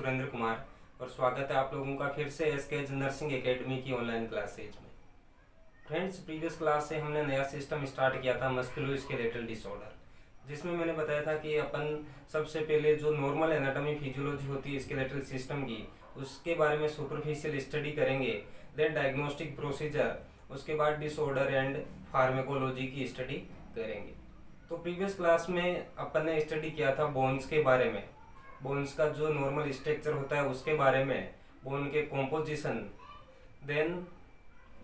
सुरेंद्र कुमार और स्वागत है आप लोगों का फिर से एसकेएच नर्सिंग एकेडमी की ऑनलाइन क्लासेज में। फ्रेंड्स, प्रीवियस क्लास से हमने नया सिस्टम स्टार्ट किया था मस्कुलोस्केलेटल डिसऑर्डर, जिसमें मैंने बताया था कि अपन सबसे पहले जो नॉर्मल एनाटॉमी फिजियोलॉजी होती है स्केलेटल सिस्टम की, उसके बारे में सुपरफिशियल स्टडी करेंगे, देन डायग्नोस्टिक प्रोसीजर, उसके बाद डिसऑर्डर एंड फार्मेकोलॉजी की स्टडी करेंगे। तो प्रीवियस क्लास में अपन ने स्टडी किया था बोन्स के बारे में, बोन्स का जो नॉर्मल स्ट्रक्चर होता है उसके बारे में, बोन के कॉम्पोजिशन, देन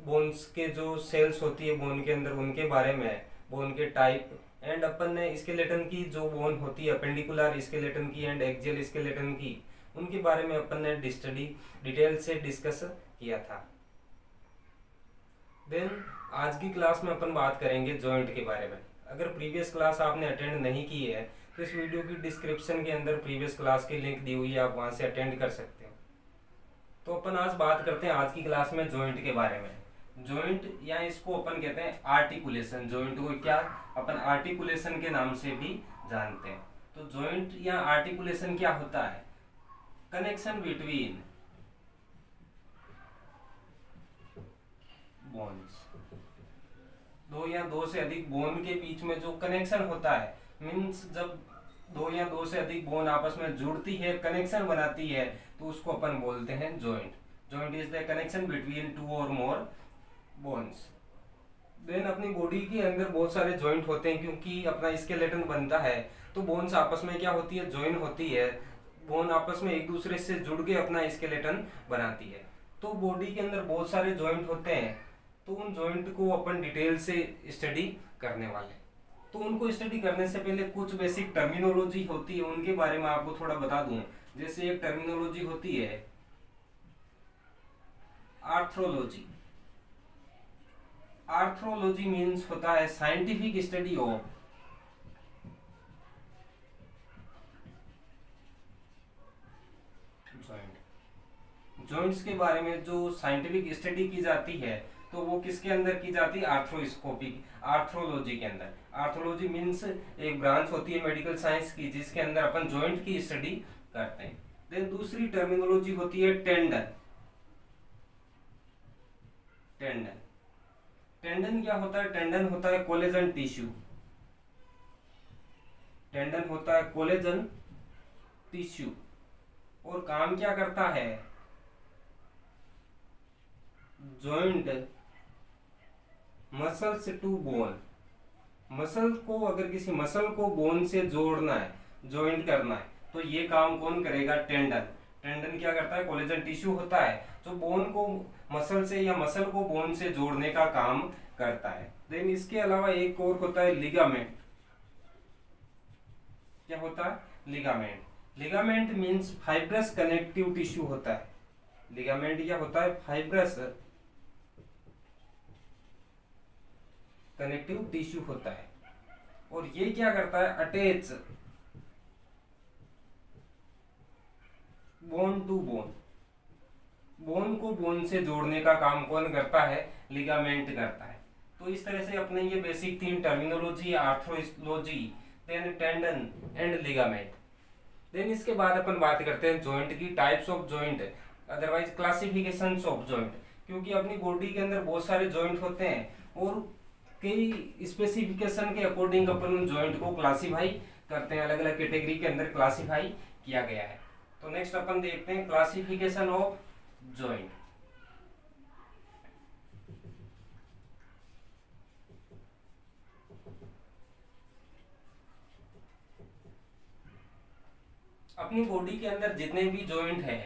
बोन्स के जो सेल्स होती है बोन के अंदर उनके बारे में, बोन के टाइप, एंड अपन ने स्केलेटन की जो बोन होती है अपेंडिकुलर स्केलेटन की एंड एक्सियल स्केलेटन की, उनके बारे में अपन ने स्टडी डिटेल से डिस्कस किया था। देन आज की क्लास में अपन बात करेंगे जॉइंट के बारे में। अगर प्रीवियस क्लास आपने अटेंड नहीं की है तो इस वीडियो की डिस्क्रिप्शन के अंदर प्रीवियस क्लास की लिंक दी हुई है, आप वहां से अटेंड कर सकते हो। तो अपन आज बात करते हैं आज की क्लास में जॉइंट के बारे में। जॉइंट या इसको अपन कहते हैं आर्टिकुलेशन, जॉइंट को क्या अपन आर्टिकुलेशन के नाम से भी जानते हैं। तो जॉइंट या आर्टिकुलेशन क्या होता है? कनेक्शन बिटवीन बोन्स, दो या दो से अधिक बोन के बीच में जो कनेक्शन होता है, मीन्स जब दो या दो से अधिक बोन आपस में जुड़ती है, कनेक्शन बनाती है, तो उसको अपन बोलते हैं joint. Joint is the connection between two और मोर बोन्स। देन अपनी बॉडी के अंदर बहुत सारे जॉइंट होते हैं, क्योंकि अपना स्केलेटन बनता है तो बोन्स आपस में क्या होती है, जॉइन होती है। बोन आपस में एक दूसरे से जुड़ के अपना स्केलेटन बनाती है। तो बॉडी के अंदर बहुत सारे जॉइंट होते हैं, तो उन जॉइंट को अपन डिटेल से स्टडी करने वाले। तो उनको स्टडी करने से पहले कुछ बेसिक टर्मिनोलॉजी होती है, उनके बारे में आपको थोड़ा बता दूं। जैसे एक टर्मिनोलॉजी होती है आर्थ्रोलॉजी। आर्थ्रोलॉजी मीन्स होता है scientific study of joint. Joints के बारे में जो साइंटिफिक स्टडी की जाती है तो वो किसके अंदर की जाती है? आर्थ्रोस्कोपिक, आर्थ्रोलॉजी के अंदर। आर्थ्रोलॉजी मीन्स एक ब्रांच होती है मेडिकल साइंस की जिसके अंदर अपन जॉइंट की स्टडी करते हैं। देन दूसरी टर्मिनोलॉजी होती है टेंडन। टेंडन, टेंडन क्या होता है? टेंडन होता है कोलेजन टिश्यू। टेंडन होता है कोलेजन टिश्यू और काम क्या करता है? Joint muscles to bone. Muscle को, अगर किसी मसल को बोन से जोड़ना है, जॉइंट करना है, तो ये काम कौन करेगा? टेंडन। टेंडन क्या करता है? कोलेजन टिश्यू होता है जो बोन को मसल से या मसल को बोन से जोड़ने का काम करता है। देन इसके अलावा एक और होता है लिगामेंट। क्या होता है? Ligament. Ligament means fibrous connective tissue होता है। लिगामेंट क्या होता है? फाइब्रस कनेक्टिव टिश्यू होता है और ये क्या करता है? Attach bone to bone. Bone को बोन से जोड़ने का काम कौन करता है? लिगामेंट करता है। तो इस तरह से अपने ये बेसिक तीन terminology, arthrology, then tendon and ligament. Then इसके बाद अपन बात करते हैं जॉइंट की types of joint, otherwise classifications of joint. क्योंकि अपनी बॉडी के अंदर बहुत सारे जॉइंट होते हैं और कई स्पेसिफिकेशन के अकॉर्डिंग अपन उन जॉइंट को क्लासीफाई करते हैं, अलग अलग कैटेगरी के अंदर क्लासीफाई किया गया है। तो नेक्स्ट अपन देखते हैं क्लासिफिकेशन ऑफ जॉइंट। अपनी बॉडी के अंदर जितने भी जॉइंट है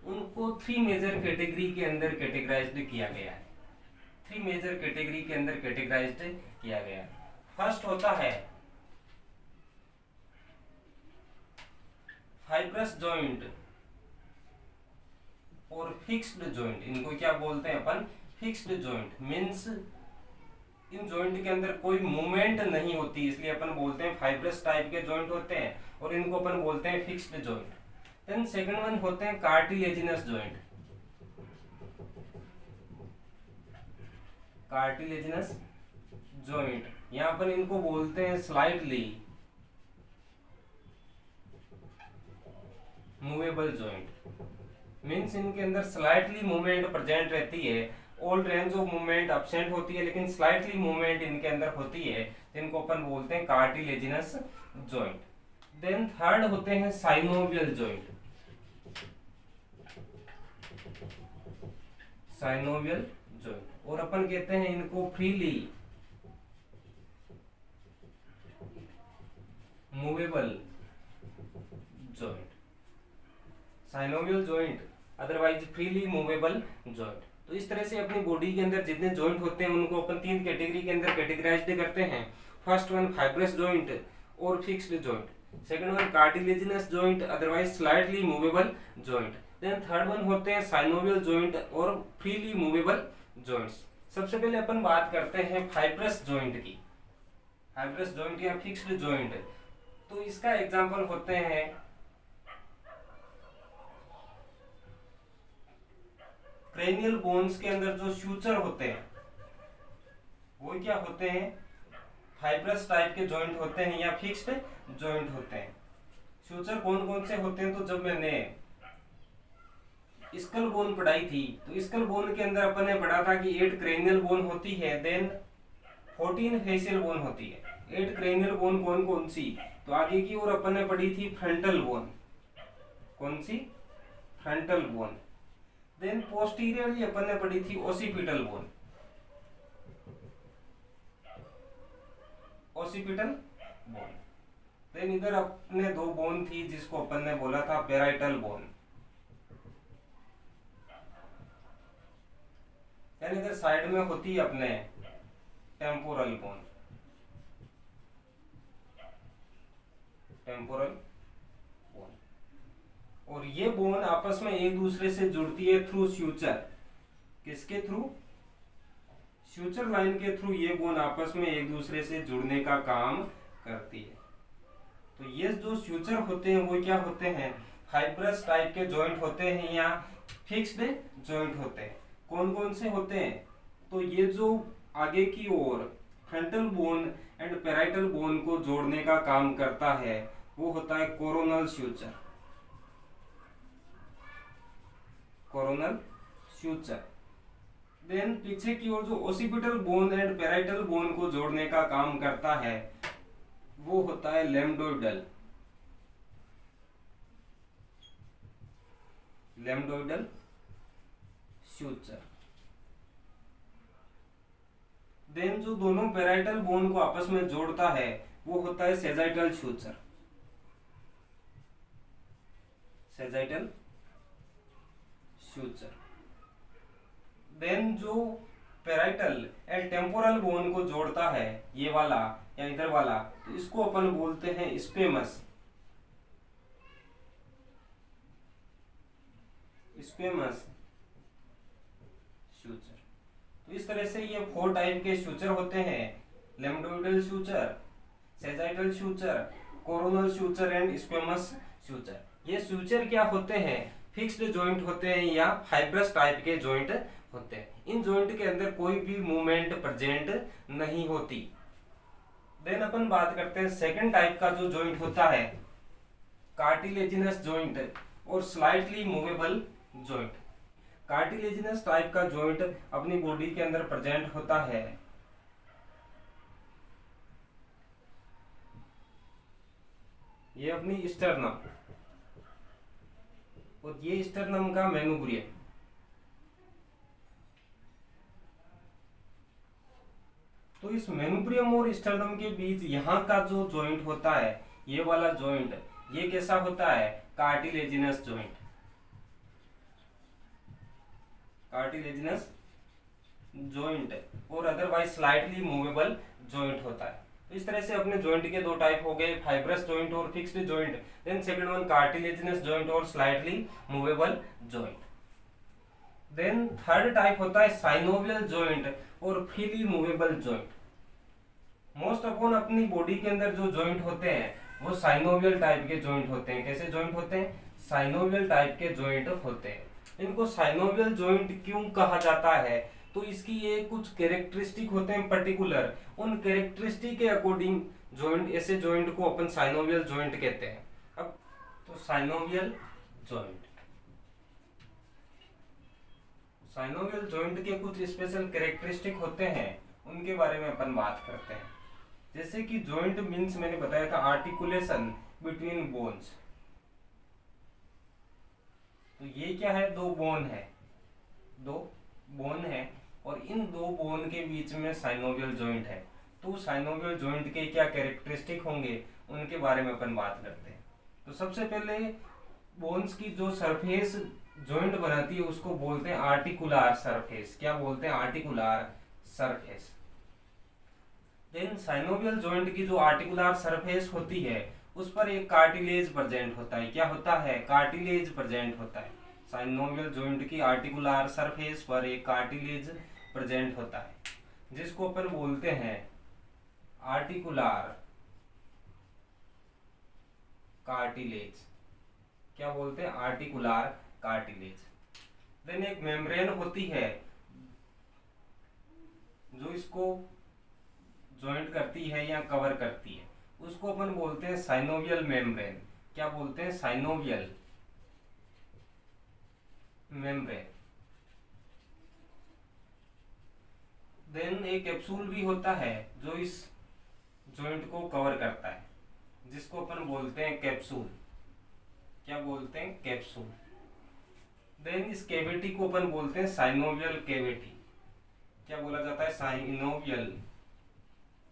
उनको थ्री मेजर कैटेगरी के अंदर कैटेगराइज्ड किया गया है। थ्री मेजर कैटेगरी के अंदर कैटेगराइज्ड किया गया है। फर्स्ट होता है फाइब्रस जॉइंट और फिक्स्ड जॉइंट। इनको क्या बोलते हैं अपन? Fixed joint. मींस इन जॉइंट के अंदर कोई मूवमेंट नहीं होती, इसलिए अपन बोलते हैं फाइब्रस टाइप के जॉइंट होते हैं और इनको अपन बोलते हैं fixed joint. Then second one होते हैं कार्टिलेजिनस जॉइंट। कार्टिलेजिनस जॉइंट, यहाँ पर इनको बोलते हैं स्लाइटली मूवेबल जॉइंट मीन्स इनके अंदर स्लाइटली मूवमेंट प्रेजेंट रहती है, all range of movement absent होती है लेकिन स्लाइटली मूवमेंट इनके अंदर होती है, जिनको अपन बोलते हैं कार्टिलेजिनस जॉइंट। देन थर्ड होते हैं साइनोवियल जॉइंट। साइनोवियल जॉइंट और अपन कहते हैं इनको freely movable joint. Synovial joint otherwise freely movable joint. तो इस तरह से अपनी बॉडी के अंदर जितने जॉइंट होते हैं उनको अपन तीन कैटेगरी के अंदर कैटेगराइज्ड करते हैं। फर्स्ट वन फाइब्रस जॉइंट और fixed joint, second one cartilaginous joint otherwise slightly movable joint, then third one होते हैं साइनोवियल जॉइंट और फ्रीली मूवेबल जॉइंट्स। सबसे पहले अपन बात करते हैं फाइब्रस जॉइंट की। फाइब्रस जॉइंट या फिक्स्ड जॉइंट, तो इसका एग्जांपल होते हैं क्रेनियल बोन्स के अंदर जो सूचर होते हैं वो क्या होते हैं, फाइब्रस टाइप के जॉइंट होते हैं या फिक्स्ड जॉइंट होते हैं। सूचर कौन कौन से होते हैं, तो जब मैंने स्कल बोन पढ़ाई थी तो स्कल बोन के अंदर अपन ने पढ़ा था कि 8 क्रेनियल बोन होती है, देन 14 फेशियल बोन होती है। 8 क्रेनियल बोन कौन कौन सी, तो आगे की ओर अपन ने पढ़ी थी फ्रंटल बोन। कौन सी, फ्रंटल बोन। देन पोस्टीरियरली अपन ने पढ़ी थी occipital bone. Occipital bone. Then इधर अपने दो बोन थी जिसको अपन ने बोला था पेराइटल बोन, यानी इधर साइड में होती है अपने टेम्पोरल बोन। टेम्पोरल बोन, और ये बोन आपस में एक दूसरे से जुड़ती है थ्रू सूचर। किसके थ्रू, सूचर लाइन के थ्रू ये बोन आपस में एक दूसरे से जुड़ने का काम करती है। तो ये जो सूचर होते हैं वो क्या होते हैं, फाइब्रस टाइप के जॉइंट होते हैं या फिक्स्ड जॉइंट होते हैं। कौन कौन से होते हैं, तो ये जो आगे की ओर frontal bone and parietal bone को जोड़ने का काम करता है वो होता है coronal suture. Coronal suture. Then पीछे की ओर जो occipital bone and parietal bone को जोड़ने का काम करता है वो होता है लैम्डोइडल। लैम्डोइडल सूचर। देन जो दोनों पेराइटल बोन को आपस में जोड़ता है वो होता है sagittal suture. Sagittal suture. Then जो पेराइटल एंड टेम्पोरल बोन को जोड़ता है ये वाला या इधर वाला, तो इसको अपन बोलते हैं स्क्वेमस। Squamous suture. तो इस तरह से ये 4 टाइप के सूचर होते हैं, lambdoidal suture, sagittal suture, coronal suture and squamous suture. ये सूचर क्या होते हैं, फिक्स्ड जॉइंट होते हैं या फाइब्रस टाइप के जॉइंट होते हैं। इन जॉइंट के अंदर कोई भी मूवमेंट प्रेजेंट नहीं होती। देन अपन बात करते हैं सेकंड टाइप का जो जॉइंट होता है, कार्टिलेजिनस जॉइंट और slightly movable joint. Cartilaginous type का जॉइंट अपनी बॉडी के अंदर प्रेजेंट होता है ये अपनी स्टर्नम, और ये स्टर्नम का मेनुब्रियम। तो इस मेनुब्रियम और स्टर्नम के बीच यहाँ का जो जॉइंट होता है, ये वाला जॉइंट, ये कैसा होता है, कार्टिलेजिनस जॉइंट। कार्टिलेजिनस जॉइंट और अदरवाइज स्लाइटली मूवेबल जॉइंट होता है। तो इस तरह से अपने जॉइंट के 2 टाइप हो गए, फाइब्रस जॉइंट और fixed joint. Then second one cartilaginous joint और slightly movable joint. Then third type होता है साइनोवियल जॉइंट और freely movable joint. Most upon अपनी बॉडी के अंदर जो जॉइंट होते हैं वो साइनोवियल टाइप के जॉइंट होते हैं। कैसे जॉइंट होते हैं, साइनोवियल टाइप के जॉइंट होते हैं। इनको साइनोवियल जॉइंट क्यों कहा जाता है, तो इसकी ये कुछ कैरेक्टरिस्टिक होते हैं पर्टिकुलर, उन कैरेक्टरिस्टिक के अकॉर्डिंग जॉइंट, ऐसे जॉइंट को अपन साइनोवियल जॉइंट कहते हैं। अब तो साइनोवियल जॉइंट। साइनोवियल जॉइंट के कुछ स्पेशल कैरेक्टरिस्टिक होते हैं, उनके बारे में अपन बात करते हैं। जैसे कि जॉइंट मीन्स मैंने बताया था आर्टिकुलेशन बिटवीन बोन्स। तो ये क्या है, दो बोन है, दो बोन है और इन दो बोन के बीच में साइनोवियल जॉइंट है। तो साइनोवियल जॉइंट के क्या कैरेक्टरिस्टिक होंगे उनके बारे में अपन बात करते हैं। तो सबसे पहले बोन्स की जो सरफेस जॉइंट बनाती है उसको बोलते हैं आर्टिकुलर सरफेस। क्या बोलते हैं, articular surface. Then synovial joint की जो आर्टिकुलर सरफेस होती है उस पर एक कार्टिलेज प्रेजेंट होता है। क्या होता है, कार्टिलेज प्रेजेंट होता है। साइनोवियल जॉइंट की आर्टिकुलर सरफेस पर एक कार्टिलेज प्रेजेंट होता है जिसको अपन बोलते हैं आर्टिकुलर कार्टिलेज। क्या बोलते हैं, आर्टिकुलर कार्टिलेज। देन एक मेम्ब्रेन होती है जो इसको जॉइंट करती है या कवर करती है, उसको अपन बोलते हैं साइनोवियल मेम्ब्रेन। क्या बोलते हैं, साइनोवियल मेम्ब्रेन। देन एक कैप्सूल भी होता है जो इस जॉइंट को कवर करता है जिसको अपन बोलते हैं कैप्सूल। क्या बोलते हैं, कैप्सूल। देन इस कैविटी को अपन बोलते हैं साइनोवियल कैविटी। क्या बोला जाता है, साइनोवियल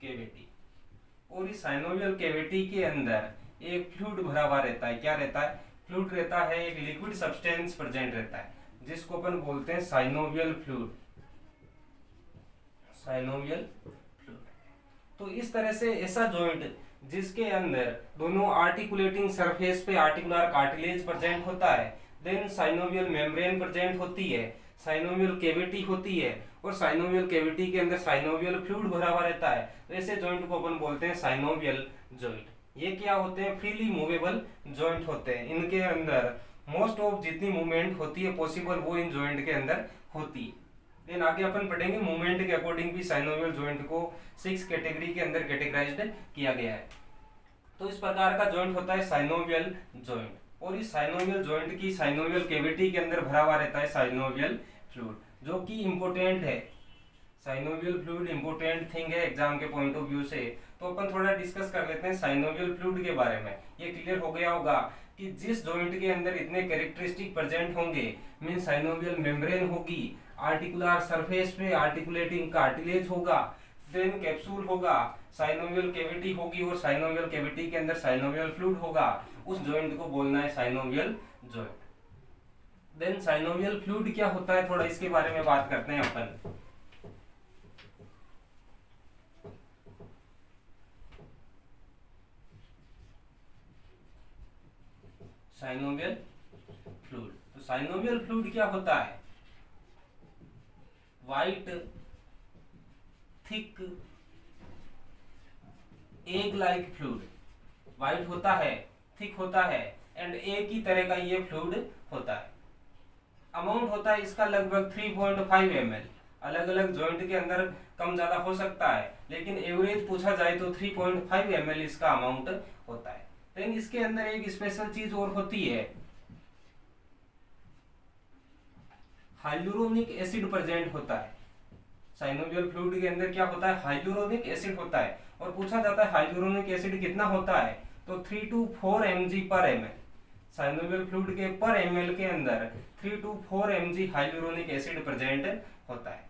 कैविटी। और इस साइनोवियल कैविटी के अंदर एक फ्लूइड भरा हुआ रहता है। क्या रहता है, फ्लूइड रहता है, एक लिक्विड सब्सटेंस प्रेजेंट रहता है जिसको अपन बोलते हैं साइनोवियल फ्लूइड। Synovial fluid. तो इस तरह से ऐसा जॉइंट जिसके अंदर दोनों आर्टिकुलेटिंग सरफेस पे आर्टिकुलर कार्टिलेज प्रेजेंट होता है, देन साइनोवियल मेम्ब्रेन प्रेजेंट होती है, साइनोवियल कैविटी होती है और साइनोवियल कैविटी के अंदर साइनोवियल फ्लूइड भरा हुआ रहता है। तो ऐसे जॉइंट को अपन बोलते हैं साइनोवियल जॉइंट। ये क्या होते हैं, फ्रीली मूवेबल जॉइंट होते हैं। इनके अंदर मोस्ट ऑफ जितनी मूवमेंट होती है पॉसिबल वो इन जॉइंट के अंदर होती है। देन आगे अपन पढ़ेंगे मूवमेंट के अकॉर्डिंग भी साइनोवियल जॉइंट को 6 कैटेगरी के अंदर कैटेगराइज्ड किया गया है। तो इस प्रकार का जॉइंट होता है साइनोवियल जॉइंट। और इस साइनोवियल जॉइंट की साइनोवियल कैविटी के अंदर भरा हुआ रहता है साइनोवियल फ्लूइड जो कि इंपॉर्टेंट है। साइनोवियल फ्लूइड इंपॉर्टेंट थिंग है एग्जाम के पॉइंट ऑफ व्यू से। तो अपन थोड़ा डिस्कस कर लेते हैं साइनोवियल फ्लूइड के बारे में। ये क्लियर हो गया होगा कि जिस जॉइंट के अंदर इतने कैरेक्टरिस्टिक प्रेजेंट होंगे, मीन साइनोवियल मेम्ब्रेन होगी, आर्टिकुलर सरफेस पे आर्टिकुलेटिंग कार्टिलेज होगा, देन कैप्सूल होगा, साइनोवियल कैविटी होगी और साइनोवियल कैविटी के अंदर साइनोवियल फ्लूइड होगा, उस जॉइंट को बोलना है synovial joint. Then synovial fluid क्या होता है, थोड़ा इसके बारे में बात करते हैं अपन। Synovial fluid. तो साइनोवियल फ्लूइड क्या होता है, white thick egg like fluid. White होता है, थिक होता है एंड एक ही तरह का ये फ्लूइड होता है। अमाउंट होता है इसका लगभग 3.5 ml। अलग अलग जॉइंट के अंदर कम ज्यादा हो सकता है लेकिन एवरेज पूछा जाए तो 3.5 ml इसका अमाउंट होता है। लेकिन इसके अंदर एक स्पेशल चीज और होती है, हाइलुरोनिक एसिड प्रेजेंट होता है। साइनोवियल फ्लूइड के अंदर क्या होता है, हाइलुरोनिक एसिड होता है। और पूछा जाता है हाइलुरोनिक एसिड कितना होता है, तो 3 to 4 mg पर ml। साइनोवियल फ्लूइड के पर ml के अंदर 3 to 4 mg hyaluronic acid present होता है।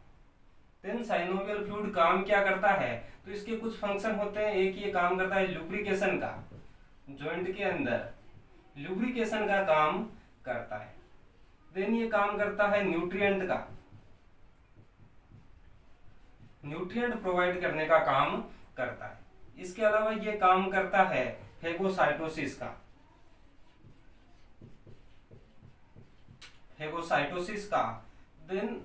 देन साइनोवियल फ्लूइड काम क्या करता है, तो इसके कुछ फंक्शन होते हैं। एक ये काम करता है लुब्रिकेशन का, जॉइंट के अंदर लुब्रिकेशन का काम करता है। देन ये काम करता है न्यूट्रिएंट का, न्यूट्रिएंट प्रोवाइड करने का काम करता है। इसके अलावा ये काम करता है फेगोसाइटोसिस का, फेगोसाइटोसिस का। देन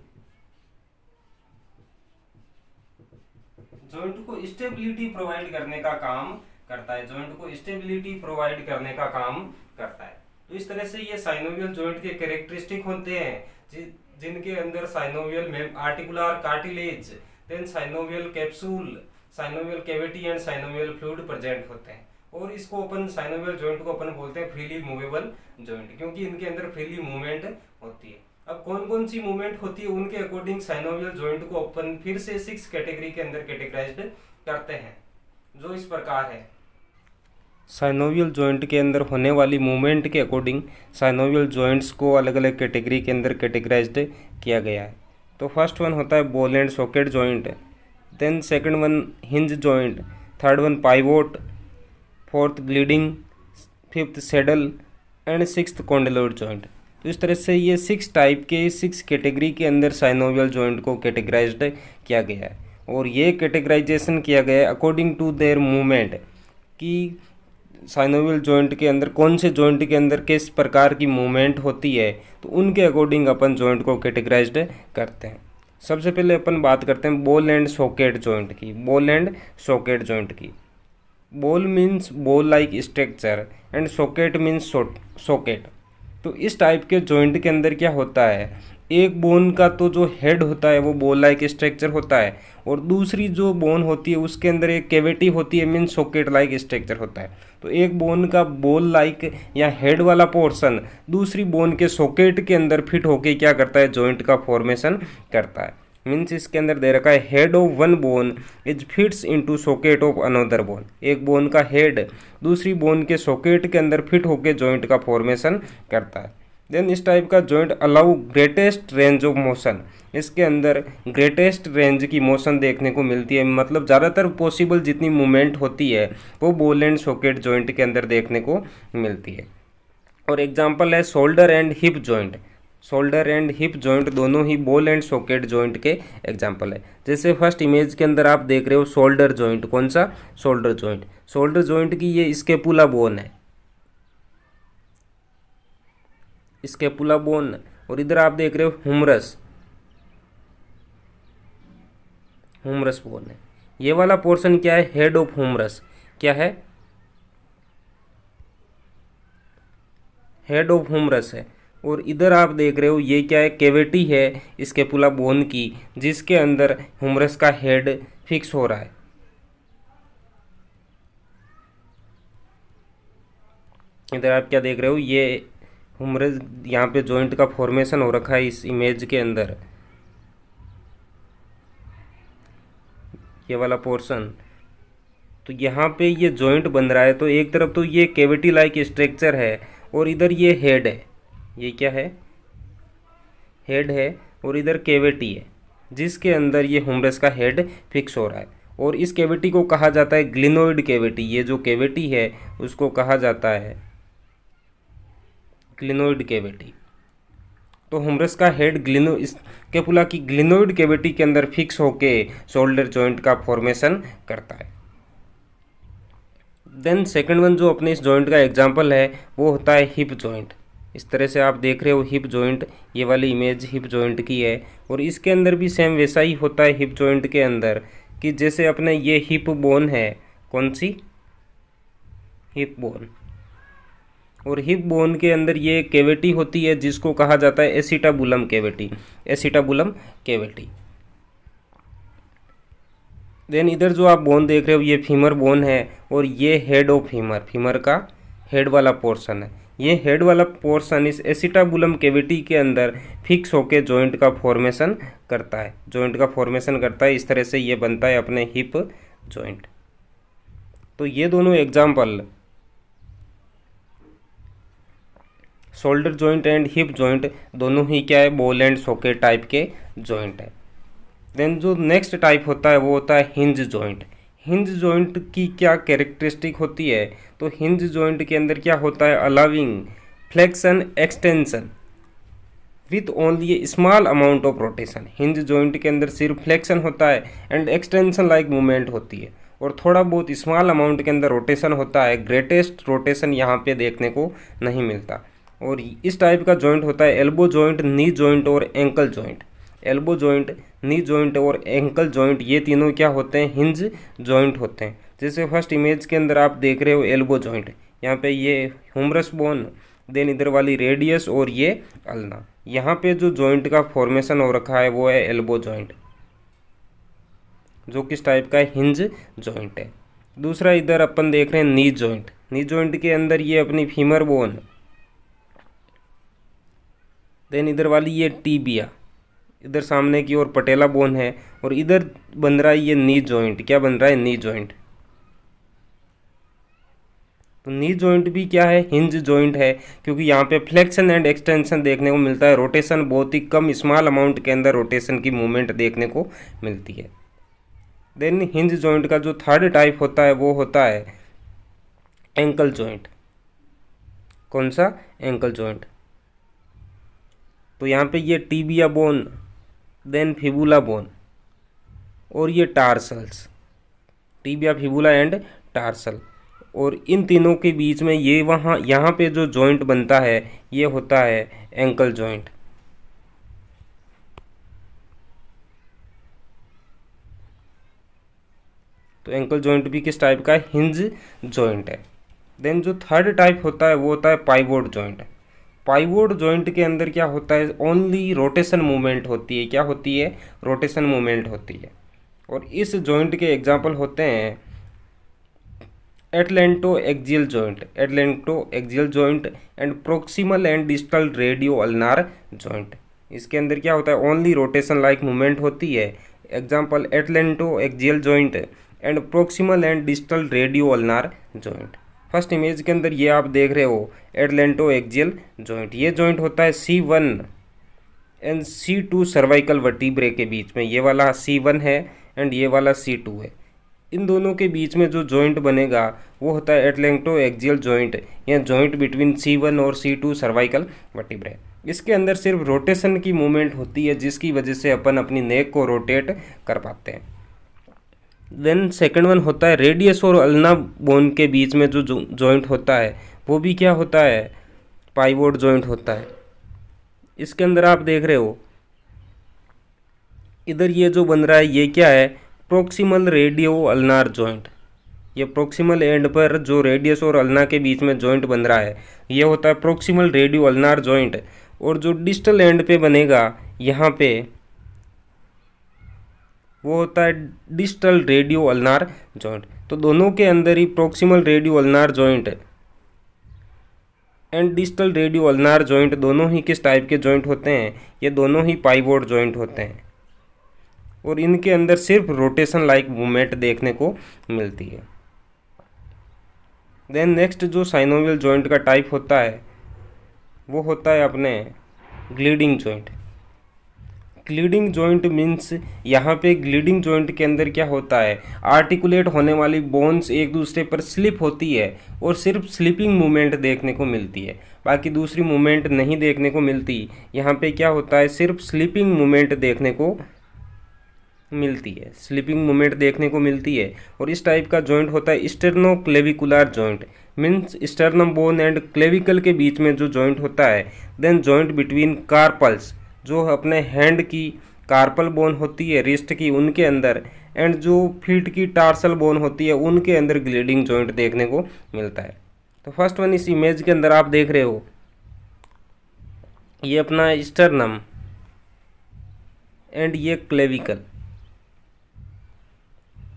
जॉइंट को स्टेबिलिटी प्रोवाइड करने का काम करता है, जॉइंट को स्टेबिलिटी प्रोवाइड करने का काम करता है। तो इस तरह से ये साइनोवियल जॉइंट के कैरेक्टरिस्टिक होते हैं जिनके अंदर साइनोवियल में articular cartilage, then synovial capsule, synovial cavity and synovial fluid present होते हैं। और इसको अपन साइनोवियल जॉइंट को अपन बोलते हैं फ्रीली मूवेबल जॉइंट, क्योंकि इनके अंदर फ्रीली मूवमेंट होती है। अब कौन कौन सी मूवमेंट होती है उनके अकॉर्डिंग साइनोवियल जॉइंट को अपन फिर से 6 कैटेगरी के अंदर कैटेगराइज्ड करते हैं, जो इस प्रकार है। साइनोवियल जॉइंट के अंदर होने वाली मूवमेंट के अकॉर्डिंग साइनोवियल जॉइंट्स को अलग अलग कैटेगरी के अंदर कैटेगराइज्ड किया गया है। तो फर्स्ट वन होता है ball and socket joint, then second one hinge joint, third one pivot, fourth gliding, fifth saddle and sixth condyloid joint. तो इस तरह से ये 6 टाइप के 6 कैटेगरी के अंदर साइनोवियल जॉइंट को कैटेगराइज्ड किया गया है, और ये कैटेगराइजेशन किया गया है अकॉर्डिंग टू देयर मूवमेंट, कि साइनोवियल जॉइंट के अंदर कौन से जॉइंट के अंदर किस प्रकार की मूवमेंट होती है, तो उनके अकॉर्डिंग अपन जॉइंट को कैटेगराइज्ड करते हैं। सबसे पहले अपन बात करते हैं बॉल एंड सॉकेट जॉइंट की। बॉल एंड सॉकेट जॉइंट की, ball means ball like structure and socket means socket. तो इस टाइप के जॉइंट के अंदर क्या होता है, एक बोन का तो जो हेड होता है वो बॉल लाइक स्ट्रक्चर होता है, और दूसरी जो बोन होती है उसके अंदर एक कैविटी होती है, मीन्स सॉकेट लाइक स्ट्रक्चर होता है। तो एक बोन का बॉल लाइक या हेड वाला पोर्शन दूसरी बोन के सॉकेट के अंदर फिट होके क्या करता है, जॉइंट का फॉर्मेशन करता है। मीन्स इसके अंदर दे रखा है head of one bone is fits into socket of another bone. एक बोन का हेड दूसरी बोन के सॉकेट के अंदर फिट होके जॉइंट का फॉर्मेशन करता है। देन इस टाइप का joint allow greatest range of motion, इसके अंदर ग्रेटेस्ट रेंज की मोशन देखने को मिलती है, मतलब ज़्यादातर पॉसिबल जितनी मूवमेंट होती है वो बॉल एंड सॉकेट जॉइंट के अंदर देखने को मिलती है। और एग्जांपल है shoulder and hip joint. Shoulder and hip joint दोनों ही बॉल एंड सॉकेट जॉइंट के एग्जांपल है। जैसे फर्स्ट इमेज के अंदर आप देख रहे हो शोल्डर जॉइंट, कौन सा, शोल्डर जॉइंट। शोल्डर जॉइंट की ये स्कैपुला बोन है, स्कैपुला बोन, और इधर आप देख रहे हो हुमरस, हुमरस बोन है। ये वाला पोर्शन क्या है, हेड ऑफ हुमरस, क्या है, हेड ऑफ हुमरस है। और इधर आप देख रहे हो ये क्या है, कैविटी है स्कैपुला बोन की, जिसके अंदर हुमरस का हेड फिक्स हो रहा है। इधर आप क्या देख रहे हो, ये हुमरस, यहाँ पे जॉइंट का फॉर्मेशन हो रखा है इस इमेज के अंदर, ये वाला पोर्शन। तो यहाँ पे ये जॉइंट बन रहा है, तो एक तरफ तो ये कैविटी लाइक स्ट्रक्चर है और इधर ये हेड है, ये क्या है, हेड है, और इधर कैविटी है जिसके अंदर ये हुमरस का हेड फिक्स हो रहा है। और इस कैविटी को कहा जाता है ग्लिनोइड कैविटी। ये जो कैविटी है उसको कहा जाता है ग्लिनोइड कैविटी। तो हुमरस का हेड स्कैपुला की ग्लिनोइड कैविटी के अंदर फिक्स होके शोल्डर जॉइंट का फॉर्मेशन करता है। देन सेकंड वन जो अपने इस जॉइंट का एग्जांपल है वो होता है हिप जॉइंट। इस तरह से आप देख रहे हो हिप जॉइंट, ये वाली इमेज हिप जॉइंट की है, और इसके अंदर भी सेम वैसा ही होता है हिप जॉइंट के अंदर, कि जैसे अपने ये हिप बोन है, कौन सी, हिप बोन, और हिप बोन के अंदर ये कैविटी होती है जिसको कहा जाता है acetabulum cavity, acetabulum cavity. Then इधर जो आप बोन देख रहे हो ये फीमर बोन है, और ये हेड ऑफ फीमर, फीमर का हेड वाला पोर्शन है। ये हेड वाला पोर्शन इस एसिटाबुलम कैविटी के अंदर फिक्स होके जॉइंट का फॉर्मेशन करता है, जॉइंट का फॉर्मेशन करता है। इस तरह से ये बनता है अपने हिप जॉइंट। तो ये दोनों example shoulder joint and hip joint दोनों ही क्या है, बॉल एंड सॉकेट टाइप के जॉइंट है। देन जो नेक्स्ट टाइप होता है वो होता है हिंज जॉइंट। हिंज जॉइंट की क्या कैरेक्टरिस्टिक होती है, तो हिंज जॉइंट के अंदर क्या होता है, allowing flexion extension with only A small amount of rotation. Hinge joint के अंदर सिर्फ फ्लेक्शन होता है एंड एक्सटेंशन लाइक मूवमेंट होती है, और थोड़ा बहुत स्मॉल अमाउंट के अंदर रोटेशन होता है। ग्रेटेस्ट रोटेशन यहाँ पे देखने को नहीं मिलता। और इस टाइप का जॉइंट होता है एल्बो जॉइंट, नी जॉइंट और ankle joint. Elbow joint, knee joint और एंकल जॉइंट ये तीनों क्या होते हैं, हिंज जॉइंट होते हैं। जैसे फर्स्ट इमेज के अंदर आप देख रहे हो एल्बो जॉइंट, यहाँ पे ये ह्यूमरस बोन, देन इधर वाली रेडियस और ये अल्ना, यहाँ पे जो जॉइंट का फॉर्मेशन हो रखा है वो है एल्बो जॉइंट, जो किस टाइप का है, हिंज जॉइंट है। दूसरा इधर अपन देख रहे हैं नी जॉइंट। नी जॉइंट के अंदर ये अपनी फीमर बोन, देन इधर वाली ये टीबिया, इधर सामने की ओर पटेला बोन है, और इधर बन रहा है ये नी जॉइंट। क्या बन रहा है? Knee joint. तो नी जॉइंट भी क्या है? हिंज जॉइंट है, क्योंकि यहाँ पे फ्लेक्शन एंड एक्सटेंशन देखने को मिलता है। रोटेशन बहुत ही कम, स्मॉल अमाउंट के अंदर रोटेशन की मूवमेंट देखने को मिलती है। देन हिंज जॉइंट का जो थर्ड टाइप होता है वो होता है एंकल जॉइंट। कौन सा? Ankle joint. तो यहाँ पे ये tibia bone, then fibula bone, और ये tarsals, tibia, fibula and tarsal, और इन तीनों के बीच में ये यहाँ पे जो जॉइंट बनता है ये होता है एंकल जॉइंट। तो एंकल जॉइंट भी किस टाइप का है? हिंज जॉइंट है। देन जो थर्ड टाइप होता है वो होता है पाइवोट जॉइंट। पाइवोट जॉइंट के अंदर क्या होता है? ओनली रोटेशन मूवमेंट होती है। क्या होती है? रोटेशन मूवमेंट होती है। और इस जॉइंट के एग्जांपल होते हैं atlanto axial joint, atlanto axial joint and proximal and distal radio ulnar joint. इसके अंदर क्या होता है? ओनली रोटेशन लाइक मूवमेंट होती है। Example atlanto axial joint and proximal and distal radio ulnar joint. First image के अंदर ये आप देख रहे हो एटलेंटो एक्सियल जॉइंट। ये जॉइंट होता है C1 एंड C2 सर्वाइकल वर्टीब्रे के बीच में। ये वाला C1 है एंड ये वाला C2 है। इन दोनों के बीच में जो जॉइंट बनेगा वो होता है एटलेंटो एक्सियल जॉइंट, या जॉइंट बिटवीन C1 और C2 सर्वाइकल वर्टीब्रे। इसके अंदर सिर्फ रोटेशन की मूवमेंट होती है, जिसकी वजह से अपन अपनी नेक को रोटेट कर पाते हैं। देन सेकंड वन होता है रेडियस और अल्ना बोन के बीच में जो जॉइंट होता है वो भी क्या होता है? पाइवोट जॉइंट होता है। इसके अंदर आप देख रहे हो इधर ये जो बन रहा है ये क्या है? Proximal radio ulnar joint. ये प्रोक्सिमल एंड पर जो रेडियस और अल्ना के बीच में जॉइंट बन रहा है ये होता है प्रोक्सिमल रेडियो अल्नार जॉइंट, और जो डिस्टल एंड पे बनेगा यहाँ पे वो होता है डिस्टल रेडियो अल्नार जॉइंट। तो दोनों के अंदर ही proximal radio ulnar joint and distal radio ulnar joint दोनों ही किस टाइप के जॉइंट होते हैं? ये दोनों ही पाइवोट जॉइंट होते हैं, और इनके अंदर सिर्फ रोटेशन लाइक मूवमेंट देखने को मिलती है। देन नेक्स्ट जो साइनोवियल जॉइंट का टाइप होता है वो होता है अपने ग्लीडिंग जॉइंट। ग्लीडिंग जॉइंट मीन्स यहाँ पे ग्लीडिंग जॉइंट के अंदर क्या होता है? आर्टिकुलेट होने वाली बोन्स एक दूसरे पर स्लिप होती है, और सिर्फ स्लिपिंग मूवमेंट देखने को मिलती है, बाकी दूसरी मूवमेंट नहीं देखने को मिलती। यहाँ पे क्या होता है? सिर्फ स्लिपिंग मूवमेंट देखने को मिलती है, स्लिपिंग मूवमेंट देखने को मिलती है। और इस टाइप का जॉइंट होता है sterno clavicular joint, means sternum bone and clavicle के बीच में जो जॉइंट होता है। देन जॉइंट बिटवीन कार्पल्स, जो अपने हैंड की कार्पल बोन होती है रिस्ट की उनके अंदर, एंड जो फीट की टार्सल बोन होती है उनके अंदर ग्लीडिंग जॉइंट देखने को मिलता है। तो फर्स्ट वन इस इमेज के अंदर आप देख रहे हो ये अपना स्टर्नम एंड ये क्लेविकल।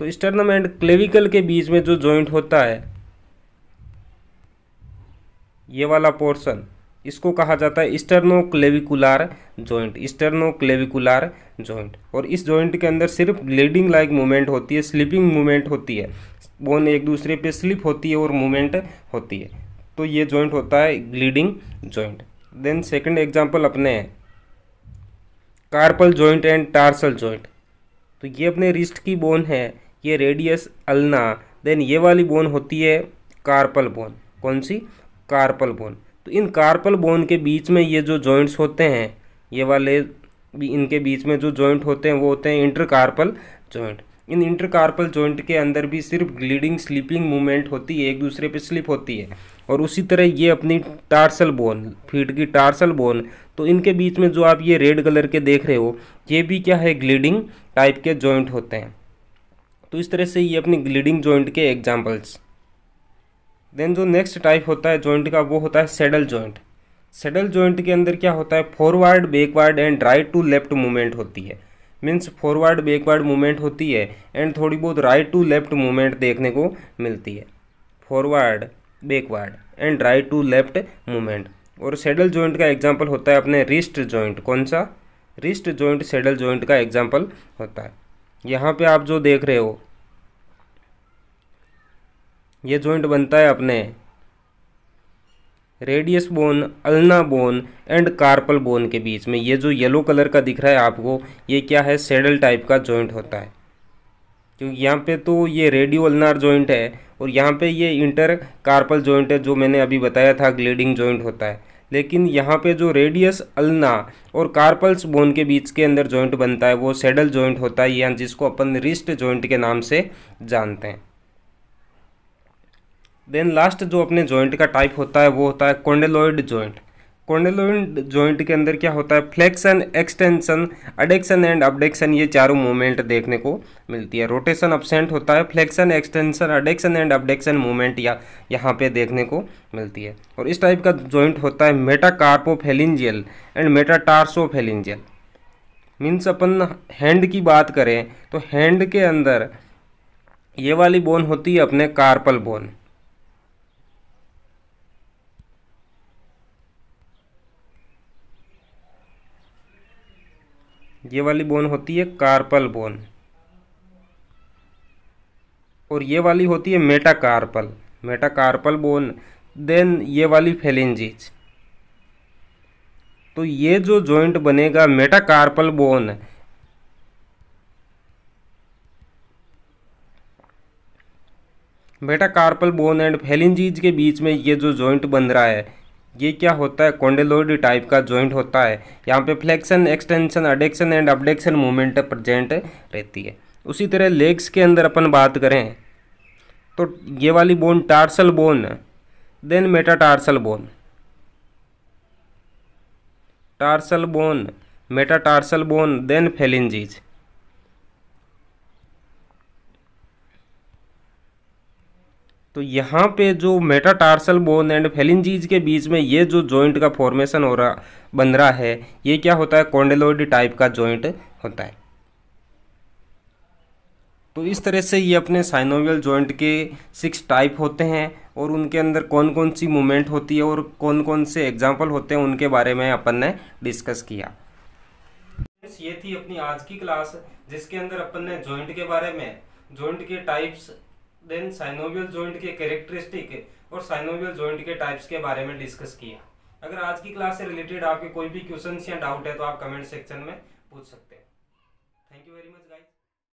तो स्टर्नम एंड क्लेविकल के बीच में जो जॉइंट होता है ये वाला पोर्शन, इसको कहा जाता है sterno clavicular joint, sterno clavicular joint. और इस जॉइंट के अंदर सिर्फ ग्लीडिंग लाइक मूवमेंट होती है, स्लिपिंग मूवमेंट होती है, बोन एक दूसरे पे स्लिप होती है और मूवमेंट होती है। तो ये जॉइंट होता है gliding joint. Then second example अपने carpal joint and tarsal joint. तो ये अपने रिस्ट की बोन है, ये रेडियस अल्ना, देन ये वाली बोन होती है कार्पल बोन। कौन सी? Carpal bone. तो इन कार्पल बोन के बीच में ये जो जॉइंट्स होते हैं ये वाले भी, इनके बीच में जो जॉइंट होते हैं वो होते हैं इंटरकार्पल जॉइंट। इन इंटरकार्पल जॉइंट के अंदर भी सिर्फ ग्लीडिंग स्लिपिंग मूवमेंट होती है, एक दूसरे पे स्लिप होती है। और उसी तरह ये अपनी टार्सल बोन, फीट की टार्सल बोन, तो इनके बीच में जो आप ये रेड कलर के देख रहे हो ये भी क्या है? ग्लीडिंग टाइप के जॉइंट होते हैं। तो इस तरह से ये अपनी ग्लीडिंग जॉइंट के एग्जाम्पल्स। देन जो नेक्स्ट टाइप होता है जॉइंट का वो होता है सैडल जॉइंट। सैडल जॉइंट के अंदर क्या होता है? Forward, backward and right to left movement होती है। मीन्स फॉरवर्ड बैकवर्ड मूवमेंट होती है एंड थोड़ी बहुत राइट टू लेफ्ट मूवमेंट देखने को मिलती है, forward backward and right to left movement. और सैडल जॉइंट का एग्जांपल होता है अपने रिस्ट जॉइंट। कौन सा? रिस्ट जॉइंट सैडल जॉइंट का एग्जांपल होता है। यहाँ पे आप जो देख रहे हो ये जॉइंट बनता है अपने radius bone, ulna bone and carpal bone के बीच में। ये जो येलो कलर का दिख रहा है आपको, ये क्या है? सैडल टाइप का जॉइंट होता है, क्योंकि यहाँ पे तो ये रेडियो अल्नार जॉइंट है और यहाँ पे ये इंटर कार्पल जॉइंट है, जो मैंने अभी बताया था ग्लेडिंग जॉइंट होता है। लेकिन यहाँ पे जो रेडियस अल्ना और कार्पल्स बोन के बीच के अंदर जॉइंट बनता है वो सैडल जॉइंट होता है, या जिसको अपन रिस्ट जॉइंट के नाम से जानते हैं। देन लास्ट जो अपने जॉइंट का टाइप होता है वो होता है कॉन्डेलॉइड जॉइंट। कॉन्डेलॉइड जॉइंट के अंदर क्या होता है? फ्लेक्शन, एक्सटेंशन, एडेक्शन एंड अबडेक्शन, ये चारों मूवमेंट देखने को मिलती है। रोटेशन अब्सेंट होता है, flexion, extension, adduction and abduction movement यहाँ पे देखने को मिलती है। और इस टाइप का जॉइंट होता है मेटाकार्पोफेलिंजियल एंड मेटाटार्सोफेलिंजियल। मीन्स अपन हैंड की बात करें तो हैंड के अंदर ये वाली बोन होती है अपने कार्पल बोन, ये वाली बोन होती है कार्पल बोन, और ये वाली होती है मेटाकार्पल, मेटाकार्पल बोन। देन ये वाली फेलिंजीज। तो ये जो जॉइंट बनेगा metacarpal bone, metacarpal bone and phalanges के बीच में ये जो जॉइंट बन रहा है ये क्या होता है? कॉन्डेलॉइड टाइप का जॉइंट होता है। यहाँ पे flexion, extension, adduction and abduction movement present रहती है। उसी तरह लेग्स के अंदर अपन बात करें तो ये वाली bone tarsal bone, then metatarsal bone, tarsal bone, metatarsal bone, then phalanges. तो यहाँ पे जो मेटाटार्सल बोन एंड फेलिंजीज के बीच में ये जो जॉइंट का फॉर्मेशन हो रहा बन रहा है ये क्या होता है? कॉन्डेलॉइड टाइप का जॉइंट होता है। तो इस तरह से ये अपने साइनोवियल जॉइंट के 6 टाइप होते हैं और उनके अंदर कौन कौन सी मूवमेंट होती है और कौन कौन से एग्जाम्पल होते हैं उनके बारे में अपन ने डिस्कस किया। ये थी अपनी आज की क्लास जिसके अंदर अपन ने जॉइंट के बारे में, जॉइंट के टाइप्स, देन साइनोवियल जॉइंट के कैरेक्टरिस्टिक और साइनोवियल जॉइंट के टाइप्स के बारे में डिस्कस किया। अगर आज की क्लास से रिलेटेड आपके कोई भी क्वेश्चंस या डाउट है तो आप कमेंट सेक्शन में पूछ सकते हैं। Thank you very much guys.